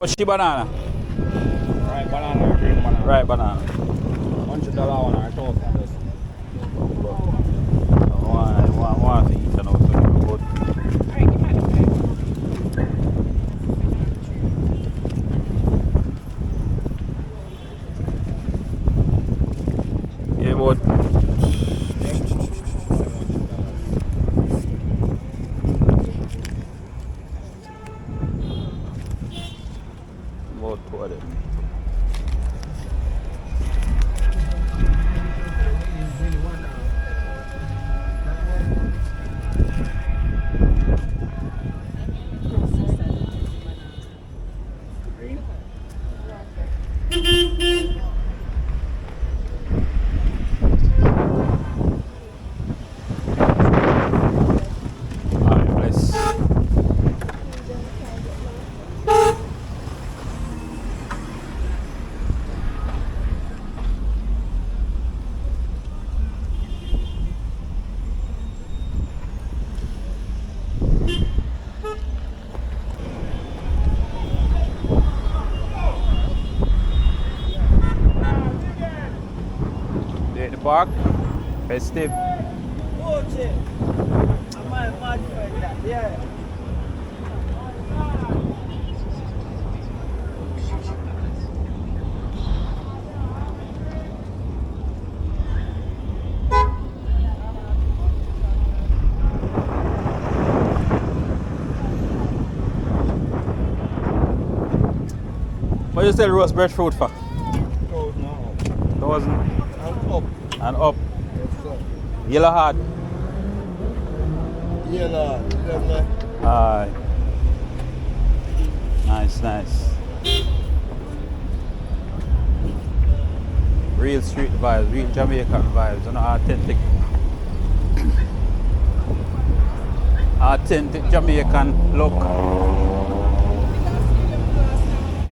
What's the banana? Right banana or green banana? Right banana. $100 one or 1,000 just. One thing you can also give good. Yeah, but about two of them. Alright, bless. There at the park, festive. Oh shit. My friend that, yeah. What you sell roast breadfruit for? 1,000 now. 1,000 And up. and up. Yes, sir. Yellow hard. Yeah, lad. Lovely. Aye. Nice. Real street vibes, real Jamaican vibes, you know, authentic Jamaican look.